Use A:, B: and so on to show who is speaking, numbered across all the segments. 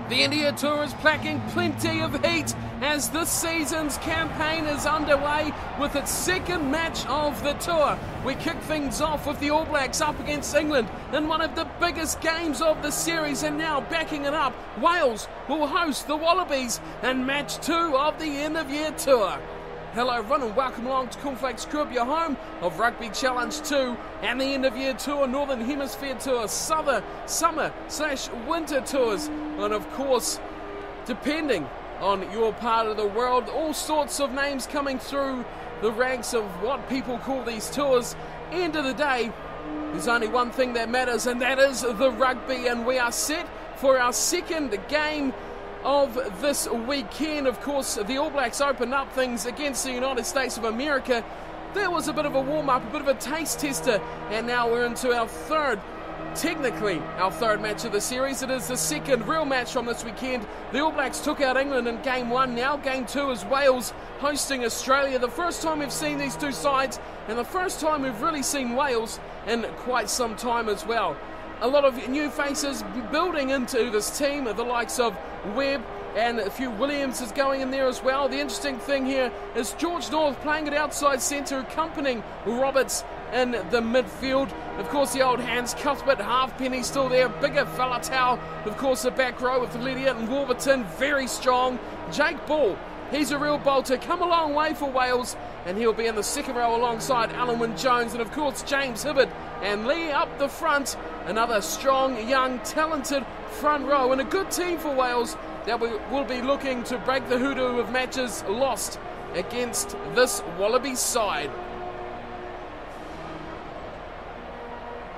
A: The India Tour is packing plenty of heat as this season's campaign is underway with its second match of the tour. We kick things off with the All Blacks up against England in one of the biggest games of the series, and now backing it up, Wales will host the Wallabies in match 2 of the end of year tour. Hello everyone and welcome along to Cornflakes Club, your home of Rugby Challenge 2 and the end of year tour, Northern Hemisphere tour, summer/winter tours, and of course, depending on your part of the world, all sorts of names coming through the ranks of what people call these tours. End of the day, there's only one thing that matters, and that is the rugby, and we are set for our second game of this weekend. Of course, the All Blacks opened up things against the United States of America. There was a bit of a warm-up, a bit of a taste tester, and now we're into our third match of the series. It is the second real match from this weekend. The All Blacks took out England in Game 1. Now Game 2 is Wales hosting Australia. The first time we've seen these two sides, and the first time we've really seen Wales in quite some time as well. A lot of new faces building into this team, the likes of Webb, and a few Williams is going in there as well. The interesting thing here is George North playing at outside centre, accompanying Roberts in the midfield. Of course, the old hands, Cuthbert, Halfpenny still there, bigger Falatau. Of course, the back row with Lydia and Warburton, very strong. Jake Ball, he's a real bolter, come a long way for Wales, and he'll be in the second row alongside Alun Wyn-Jones, and of course James Hibberd and Lee up the front. Another strong, young, talented front row, and a good team for Wales that will be looking to break the hoodoo of matches lost against this Wallabies side.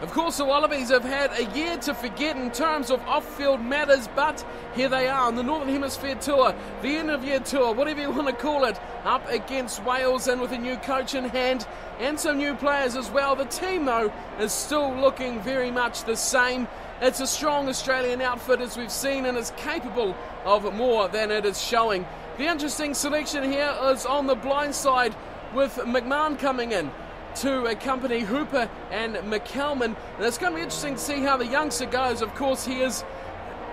A: Of course, the Wallabies have had a year to forget in terms of off-field matters, but here they are on the Northern Hemisphere tour, the end-of-year tour, whatever you want to call it, up against Wales, and with a new coach in hand and some new players as well. The team, though, is still looking very much the same. It's a strong Australian outfit, as we've seen, and is capable of more than it is showing. The interesting selection here is on the blind side, with McMahon coming in to accompany Hooper and McCalman, and it's going to be interesting to see how the youngster goes. Of course, he is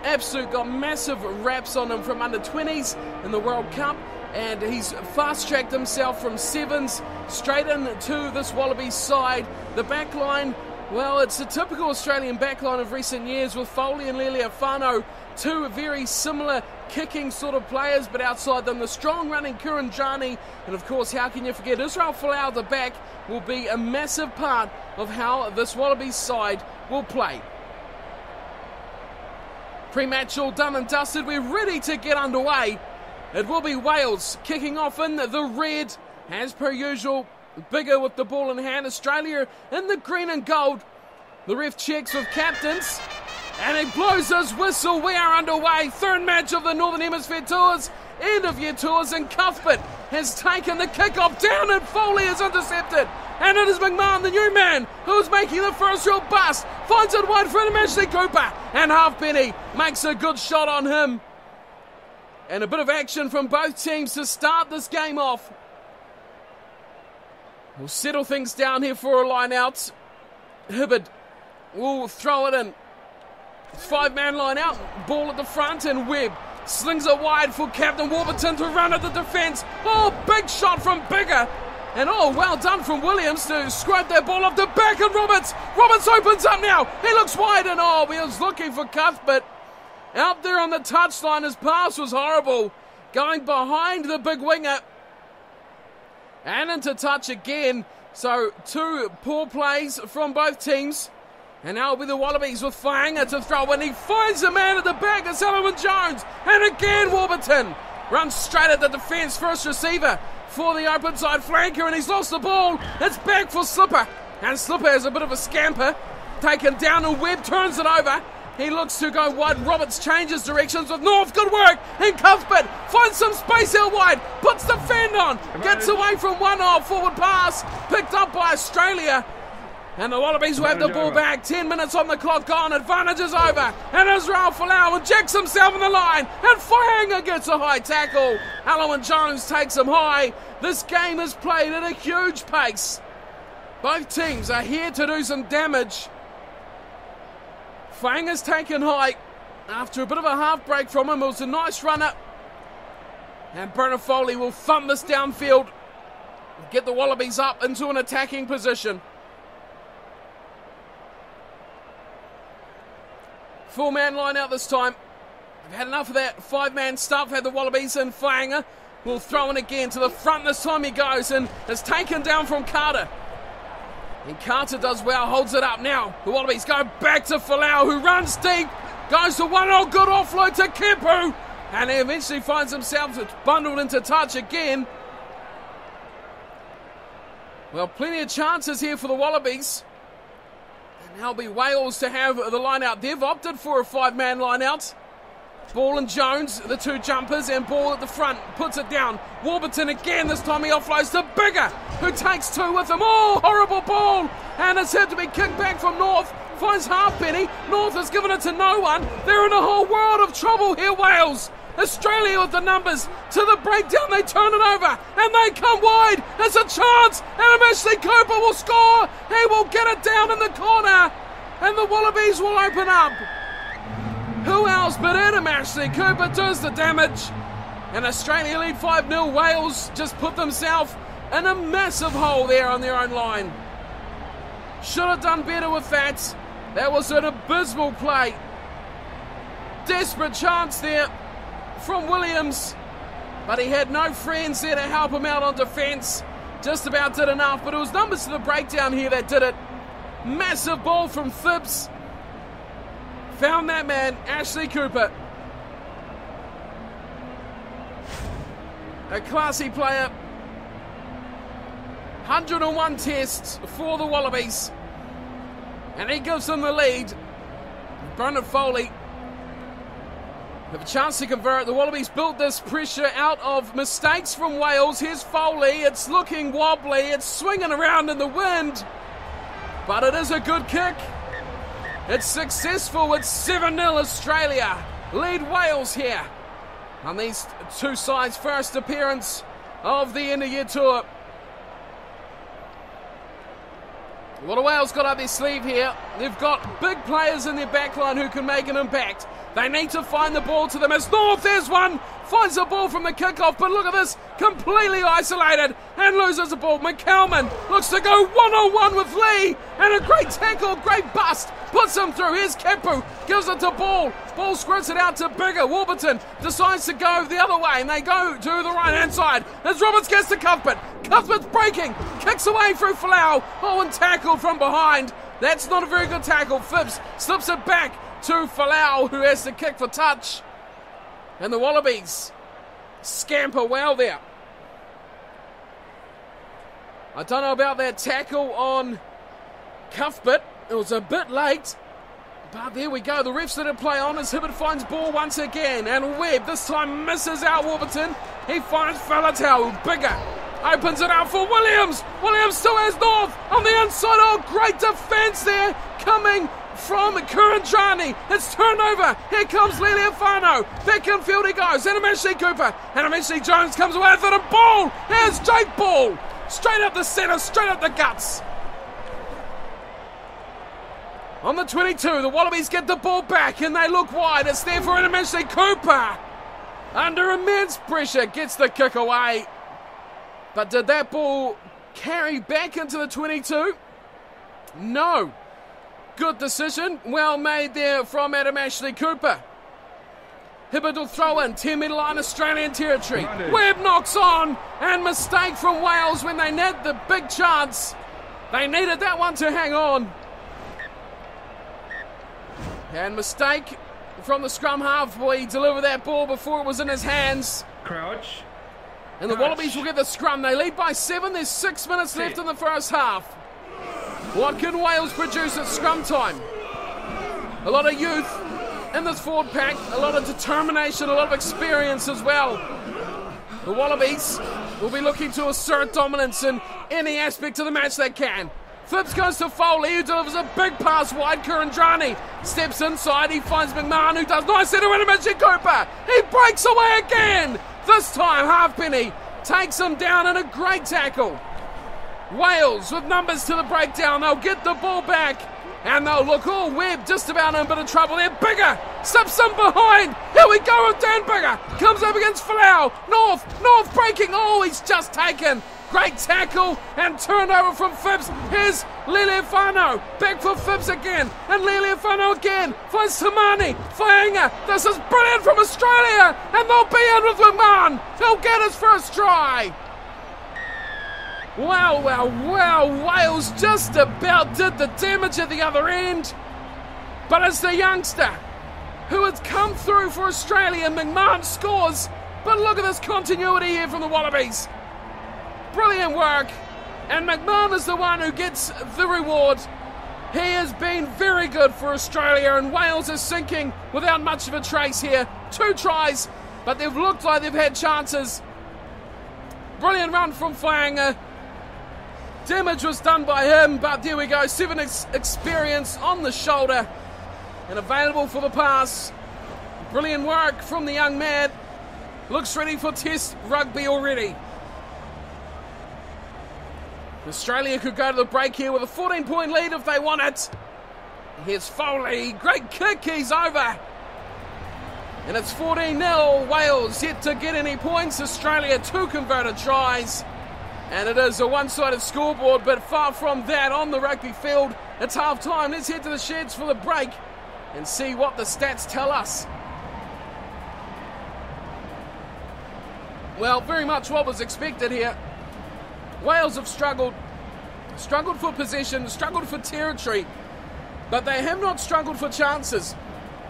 A: got massive raps on him from under-20s in the World Cup, and he's fast-tracked himself from sevens straight into this Wallabies side. The back line, well, it's a typical Australian backline of recent years with Foley and Leali'ifano, two very similar kicking sort of players, but outside them the strong running Kuranjani, and of course, how can you forget Israel Folau at the back will be a massive part of how this Wallabies side will play. Pre-match all done and dusted, we're ready to get underway. It will be Wales kicking off in the red, as per usual, bigger with the ball in hand. Australia in the green and gold. The ref checks with captains, and he blows his whistle. We are underway. Third match of the Northern Hemisphere tours, end of year tours, and Cuthbert has taken the kickoff down, and Foley is intercepted. And it is McMahon, the new man, who's making the first real bust. Finds it wide for Ashley Cooper, and Halfpenny makes a good shot on him. And a bit of action from both teams to start this game off. We'll settle things down here for a line out. Hibberd will throw it in. Five-man line out, ball at the front, and Webb slings it wide for Captain Warburton to run at the defence. Oh, big shot from Bigger. And oh, well done from Williams to scrub that ball off the back of Roberts. Roberts opens up now. He looks wide, and oh, he was looking for Cuthbert. Out there on the touchline, his pass was horrible. Going behind the big winger. And into touch again. So two poor plays from both teams. And now it'll be the Wallabies with Fainga to throw, and he finds a man at the back. It's Alun Wyn-Jones. And again Warburton runs straight at the defence. First receiver for the open side flanker, and he's lost the ball. It's back for Slipper. And Slipper has a bit of a scamper. Taken down, and Webb turns it over. He looks to go wide. Roberts changes directions with North. Good work. And Cuthbert finds some space out wide. Puts the fend on. Gets away from one forward pass. Picked up by Australia. And the Wallabies will have the ball back. 10 minutes on the clock gone. Advantage is over. And Israel Folau injects himself in the line. And Fainga gets a high tackle. Alun Wyn-Jones takes him high. This game is played at a huge pace. Both teams are here to do some damage. Fainga's taken high. After a bit of a half break from him, it was a nice runner. And Bernard Foley will thump this downfield. Get the Wallabies up into an attacking position. Four-man line out this time. They've had enough of that five-man stuff. Had the Wallabies in. Faianga will throw in again to the front. This time he goes and is taken down from Carter. And Carter does well, holds it up now. The Wallabies go back to Folau, who runs deep. Goes to one, good offload to Kepu. And he eventually finds himself bundled into touch again. Well, plenty of chances here for the Wallabies. And now be Wales to have the line out. They've opted for a five-man line out. Ball and Jones, the two jumpers, and Ball at the front, puts it down. Warburton again, this time he offloads to Bigger, who takes two with him. Oh, horrible ball! And it's had to be kicked back from North. Finds Halfpenny. North has given it to no one. They're in a whole world of trouble here, Wales. Australia with the numbers. To the breakdown, they turn it over, and they come wide. It's a chance, and Ashley Cooper will score. He will get it down in the corner, and the Wallabies will open up. Who else but Adam Ashley Cooper does the damage? And Australia lead 5-0. Wales just put themselves in a massive hole there on their own line. Should have done better with that. That was an abysmal play. Desperate chance there from Williams, but he had no friends there to help him out on defence. Just about did enough, but it was numbers to the breakdown here that did it. Massive ball from Phipps. Found that man, Ashley Cooper. A classy player. 101 tests for the Wallabies. And he gives them the lead. Bernard Foley have a chance to convert. The Wallabies built this pressure out of mistakes from Wales. Here's Foley. It's looking wobbly. It's swinging around in the wind. But it is a good kick. It's successful. It's 7-0 Australia. Lead Wales here on these two sides' first appearance of the end-of-year tour. What have Wales got up their sleeve here? They've got big players in their backline who can make an impact. They need to find the ball to them. As North, there's one. Finds the ball from the kickoff, but look at this. Completely isolated and loses the ball. McCalman looks to go one-on-one with Lee. And a great tackle, great bust. Puts him through. Here's Kepu. Gives it to Ball. Ball squirts it out to Bigger. Warburton decides to go the other way, and they go to the right-hand side. As Roberts gets to Cuthbert. Cuthbert's breaking. Kicks away through Folau. Oh, and tackled from behind. That's not a very good tackle. Phipps slips it back to Folau, who has to kick for touch. And the Wallabies scamper well there. I don't know about that tackle on Cuthbert. It was a bit late. But there we go. The refs let it play on as Hibbert finds Ball once again. And Webb this time misses out Warburton. He finds Falatau. Bigger. Opens it up for Williams. Williams still has North on the inside. Oh, great defence there coming from Kurandrani. It's turned over. Here comes Liliafano. Back in field he goes. And eventually Cooper. And eventually Jones comes away with it. And Ball. Here's Jake Ball. Straight up the centre. Straight up the guts. On the 22, the Wallabies get the ball back and they look wide. It's there for eventually Cooper. Under immense pressure. Gets the kick away. But did that ball carry back into the 22? No. Good decision. Well made there from Adam Ashley Cooper. Hibbert will throw in. 10-metre line Australian territory. Webb knocks on. And mistake from Wales when they had the big chance. They needed that one to hang on. And mistake from the scrum half. Boy, he delivered that ball before it was in his hands.
B: Crouch.
A: And the Wallabies will get the scrum. They lead by 7. There's 6 minutes left in the first half. What can Wales produce at scrum time? A lot of youth in this forward pack. A lot of determination. A lot of experience as well. The Wallabies will be looking to assert dominance in any aspect of the match they can. Phipps goes to Foley, who delivers a big pass wide. Kurandrani steps inside. He finds McMahon, who does nicely to Winnimitchy Cooper. He breaks away again. This time, Halfpenny takes him down in a great tackle. Wales with numbers to the breakdown. They'll get the ball back. And they'll look, Webb just about in a bit of trouble there. Bigger Slips in behind. Here we go with Dan Bigger. Comes up against Falau. North breaking. Oh, he's just taken. Great tackle and turnover from Phibbs. Here's Liliafano. Back for Phibbs again. And Liliafano again. Finds Tamani. Faianga. This is brilliant from Australia. And they'll be in with McMahon. He'll get his first try. Wow. Wales just about did the damage at the other end. But it's the youngster who has come through for Australia. McMahon scores. But look at this continuity here from the Wallabies. Brilliant work, and McMahon is the one who gets the reward. He has been very good for Australia, and Wales is sinking without much of a trace here. 2 tries, but they've looked like they've had chances. Brilliant run from Faianga. Damage was done by him, but there we go. 7 experience on the shoulder and available for the pass. Brilliant work from the young man. Looks ready for Test rugby already. Australia could go to the break here with a 14-point lead if they want it. Here's Foley. Great kick. He's over. And it's 14-0. Wales yet to get any points. Australia 2 converted tries. And it is a one-sided scoreboard, but far from that on the rugby field. It's half-time. Let's head to the sheds for the break and see what the stats tell us. Well, very much what was expected here. Wales have struggled for possession, struggled for territory, but they have not struggled for chances.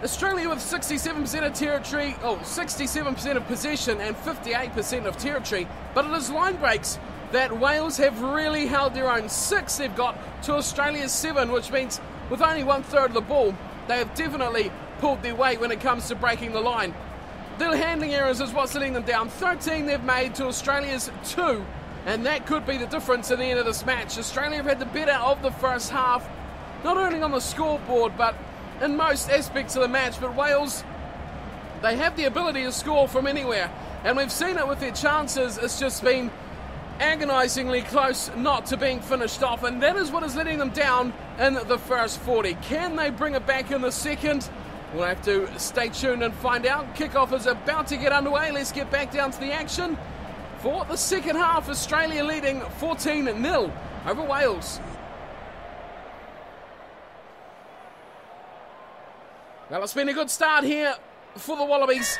A: Australia with 67% of territory, 67% of possession and 58% of territory, but it is line breaks that Wales have really held their own. 6 they've got to Australia's 7, which means with only 1/3 of the ball, they have definitely pulled their weight when it comes to breaking the line. Their handling errors is what's letting them down. 13 they've made to Australia's 2. And that could be the difference at the end of this match. Australia have had the better of the first half, not only on the scoreboard, but in most aspects of the match. But Wales, they have the ability to score from anywhere. And we've seen it with their chances. It's just been agonisingly close not to being finished off. And that is what is letting them down in the first 40. Can they bring it back in the second? We'll have to stay tuned and find out. Kickoff is about to get underway. Let's get back down to the action. For the second half, Australia leading 14-0 over Wales. Well, it's been a good start here for the Wallabies.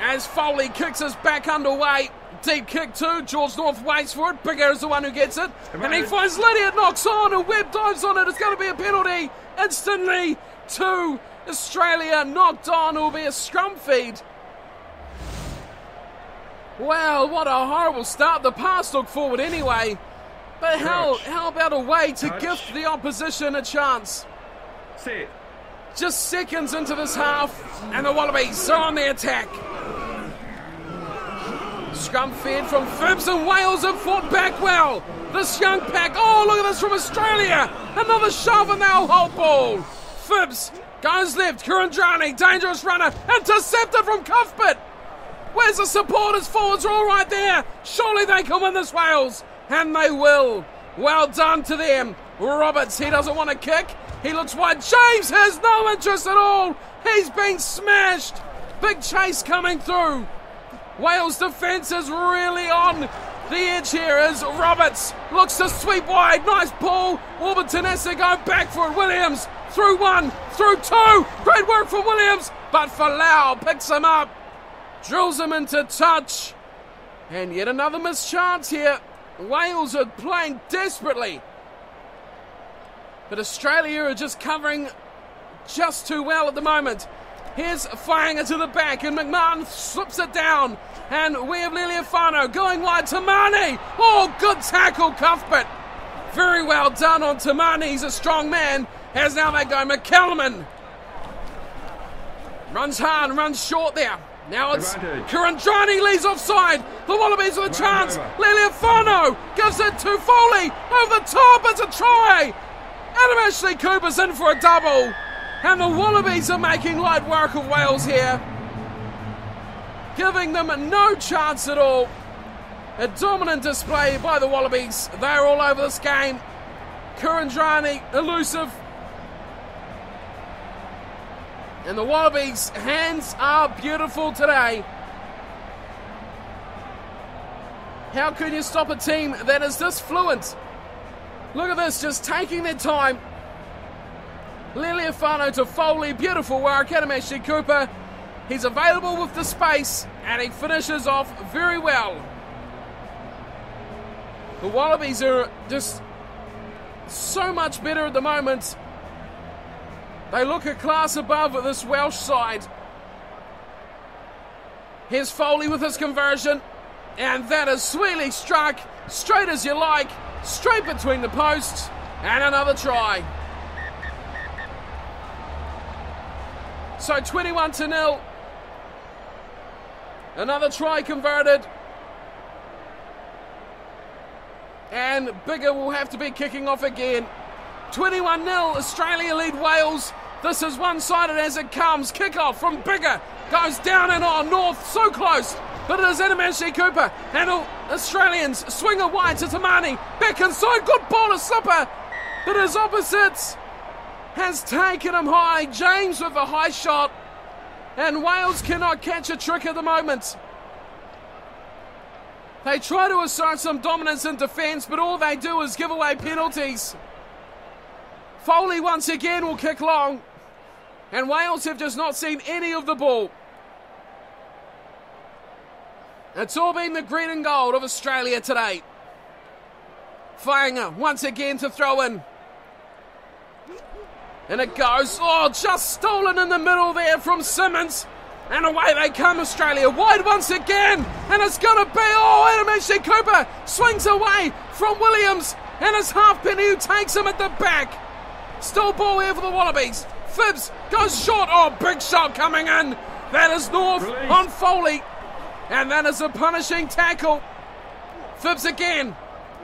A: As Foley kicks us back underway. Deep kick too. George North waits for it. Bigger is the one who gets it. And he finds Lydia, knocks on, and Webb dives on it. It's going to be a penalty instantly to Australia. Knocked on. It will be a scrum feed. Well, what a horrible start. The pass looked forward anyway. But how about a way to gift the opposition a chance? Just seconds into this half, and the Wallabies are on the attack. Scrum fed from Phibbs, and Wales have fought back well. This young pack, oh, look at this from Australia. Another shove and they'll hold ball. Phibbs goes left. Kurandrani, dangerous runner, intercepted from Cuthbert. Where's the supporters? Forwards are all right there. Surely they can win this, Wales. And they will. Well done to them. Roberts, he doesn't want to kick. He looks wide. James has no interest at all. He's been smashed. Big chase coming through. Wales' defence is really on the edge here as Roberts looks to sweep wide. Nice ball. Warburton has to go back for it. Williams through 1, through 2. Great work from Williams. But Falau picks him up. Drills him into touch. And yet another missed chance here. Wales are playing desperately. But Australia are just covering just too well at the moment. Here's Faianga to the back, and McMahon slips it down. And we have Liliafano going wide. Tamani. Oh, good tackle, Cuthbert. Very well done on Tamani. He's a strong man. As now they go. McCallum runs hard, runs short there. Now it's Kurandrani leads offside. The Wallabies with a chance. Liliafano gives it to Foley. Over the top, it's a try. Adam Ashley Cooper's in for a double. And the Wallabies are making light work of Wales here. Giving them no chance at all. A dominant display by the Wallabies. They're all over this game. Kurandrani, elusive. And the Wallabies' hands are beautiful today. How can you stop a team that is this fluent? Look at this, just taking their time. Lealiifano to Foley, beautiful work. Hemisphere Cooper, he's available with the space, and he finishes off very well. The Wallabies are just so much better at the moment. They look a class above this Welsh side. Here's Foley with his conversion, and that is sweetly struck, straight as you like, straight between the posts, and another try. So 21-0. Another try converted. And Bigger will have to be kicking off again. 21-0, Australia lead Wales. This is one-sided as it comes. Kick-off from Bigger. Goes down and on, north, so close. But it is Hemisphere Cooper. And Australians swing it wide to Tamani. Back inside, good ball to Slipper. But his opposites has taken him high. James with a high shot. And Wales cannot catch a trick at the moment. They try to assert some dominance in defence, but all they do is give away penalties. Foley once again will kick long. And Wales have just not seen any of the ball. It's all been the green and gold of Australia today. Fainga once again to throw in. And it goes, oh, just stolen in the middle there from Simmons. And away they come, Australia. Wide once again. And it's going to be, oh, Hemisphere Cooper swings away from Williams. And it's Halfpenny who takes him at the back. Still ball here for the Wallabies. Phibbs goes short. Oh, big shot coming in. That is North on Foley. And that is a punishing tackle. Phibbs again.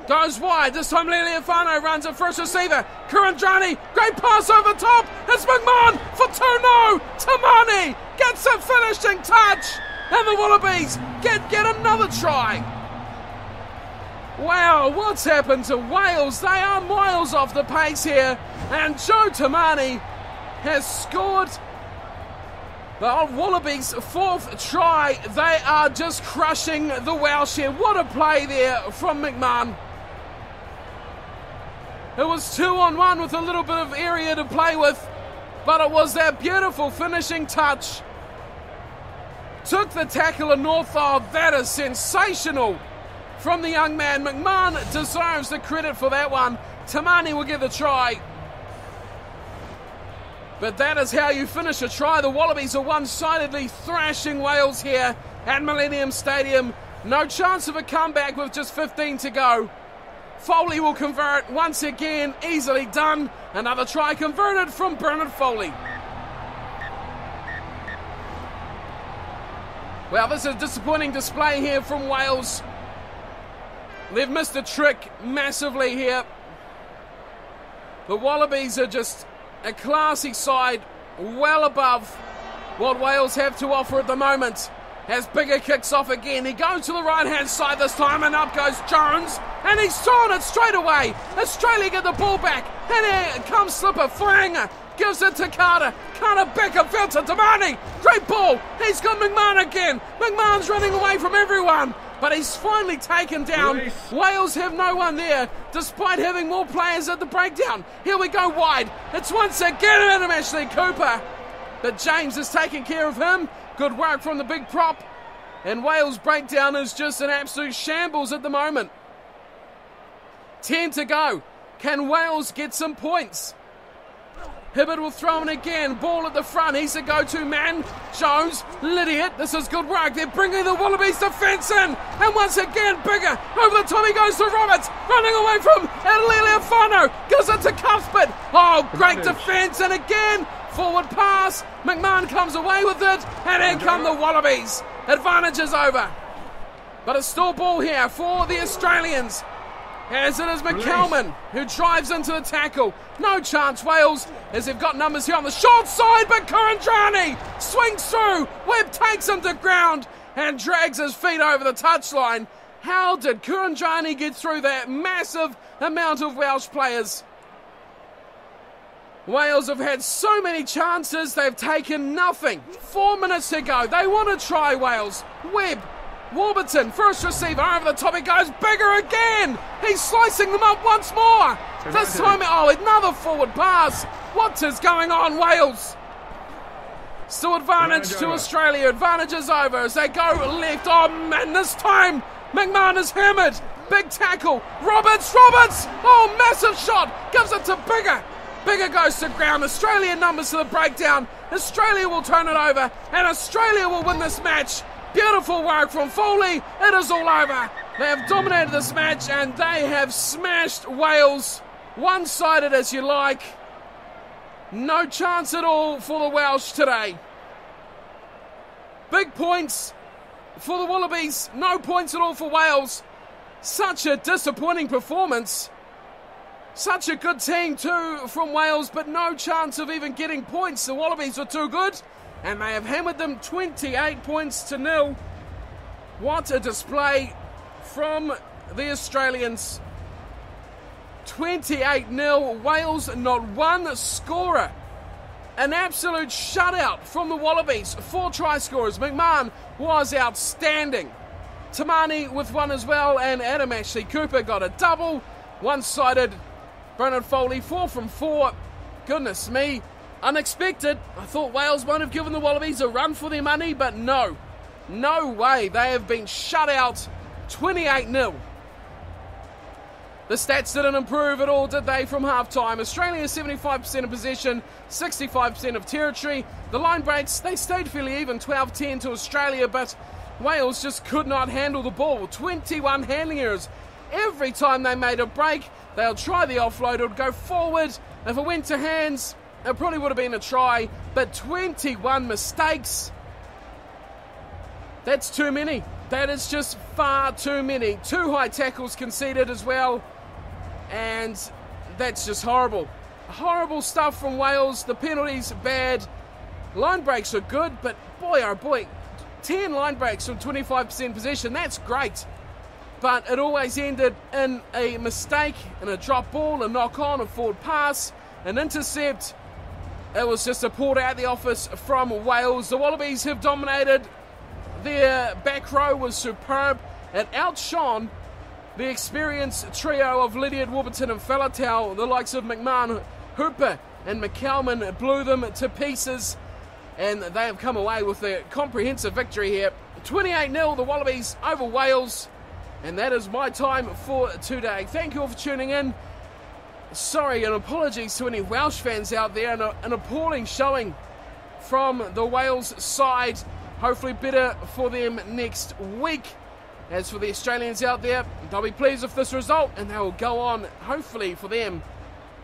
A: Goes wide. This time Lealiifano runs a first receiver. Kurandrani. Great pass over the top. It's McMahon for 2-0. Tamani gets a finishing touch. And the Wallabies get another try. Wow, what's happened to Wales? They are miles off the pace here. And Joe Tamani has scored the Wallabies' fourth try. They are just crushing the Welsh here. What a play there from McMahon. It was 2-on-1 with a little bit of area to play with, but it was that beautiful finishing touch. Took the tackle of North. Oh, that is sensational from the young man. McMahon deserves the credit for that one. Tamani will get the try. But that is how you finish a try. The Wallabies are one-sidedly thrashing Wales here at Millennium Stadium. No chance of a comeback with just 15 to go. Foley will convert once again, easily done. Another try converted from Bernard Foley. Well, this is a disappointing display here from Wales. They've missed a trick massively here. The Wallabies are just a classy side, well above what Wales have to offer at the moment. As Bigger kicks off again, he goes to the right-hand side this time, and up goes Jones, and he's thrown it straight away. Australia get the ball back, and here comes Slipper. Fainga gives it to Carter. Carter back and field to Tamani. Great ball. He's got McMahon again. McMahon's running away from everyone, but he's finally taken down. Release. Wales have no one there, despite having more players at the breakdown. Here we go wide. It's once again Hemisphere Cooper, but James is taking care of him. Good work from the big prop. And Wales' breakdown is just an absolute shambles at the moment. 10 to go. Can Wales get some points? Hibbert will throw in again. Ball at the front. He's the go-to man. Jones, Lydiot. This is good work. They're bringing the Wallabies defence in. And once again, Bigger. Over the top he goes to Roberts. Running away from Lealiifano. Gives it to Cuthbert. Oh, great defence. And again, forward pass. McMahon comes away with it. And here come the Wallabies. Advantage is over. But it's still ball here for the Australians. As it is McCalman who drives into the tackle. No chance, Wales, as they've got numbers here on the short side, but Kurandrani swings through. Webb takes him to ground and drags his feet over the touchline. How did Kurandrani get through that massive amount of Welsh players? Wales have had so many chances, they've taken nothing. 4 minutes to go. They want to try, Wales. Webb, Warburton, first receiver, over the top, he goes bigger again. He's slicing them up once more. This time, another forward pass. What is going on, Wales? Still advantage to Australia. Advantage is over as they go left. Oh man, this time McMahon is hammered. Big tackle. Roberts. Oh, massive shot. Gives it to Bigger. Bigger goes to ground. Australia numbers to the breakdown. Australia will turn it over and Australia will win this match. Beautiful work from Foley. It is all over. They have dominated this match and they have smashed Wales. One-sided as you like. No chance at all for the Welsh today. Big points for the Wallabies. No points at all for Wales. Such a disappointing performance. Such a good team too from Wales, but no chance of even getting points. The Wallabies were too good, and they have hammered them 28 points to 0. What a display from the Australians. 28-0. Wales not one scorer. An absolute shutout from the Wallabies. 4 try scorers. McMahon was outstanding. Tamani with one as well, and Adam Ashley Cooper got a double. One-sided. Brendan Foley 4 from 4. Goodness me. Unexpected. I thought Wales might have given the Wallabies a run for their money, but no. No way. They have been shut out 28-0. The stats didn't improve at all, did they, from half-time? Australia 75% of possession, 65% of territory. The line breaks, they stayed fairly even, 12-10 to Australia, but Wales just could not handle the ball. 21 handling errors. Every time they made a break, they'll try the offload, it would go forward. If it went to hands, it probably would have been a try, but 21 mistakes. That's too many. That is just far too many. 2 high tackles conceded as well. And that's just horrible. Horrible stuff from Wales. The penalties bad. Line breaks are good, but boy oh boy, 10 line breaks from 25% possession, that's great. But it always ended in a mistake, in a drop ball, a knock on, a forward pass, an intercept. It was just a pulled out the office from Wales. The Wallabies have dominated. Their back row was superb. It outshone the experienced trio of Lydiard, Warburton and Faletau. The likes of McMahon, Hooper and McCalman blew them to pieces, and they have come away with a comprehensive victory here. 28-0 the Wallabies over Wales, and that is my time for today. Thank you all for tuning in. Sorry and apologies to any Welsh fans out there. An appalling showing from the Wales side. Hopefully better for them next week. As for the Australians out there, they'll be pleased with this result and they will go on, hopefully for them,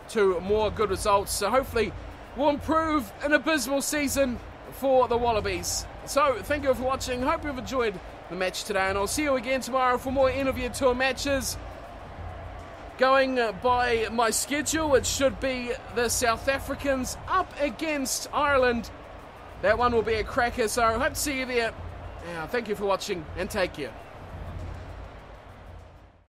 A: to more good results. So hopefully we'll improve an abysmal season for the Wallabies. So thank you for watching. Hope you've enjoyed the match today, and I'll see you again tomorrow for more interview tour matches. Going by my schedule, it should be the South Africans up against Ireland. That one will be a cracker, so I hope to see you there. Thank you for watching and take care.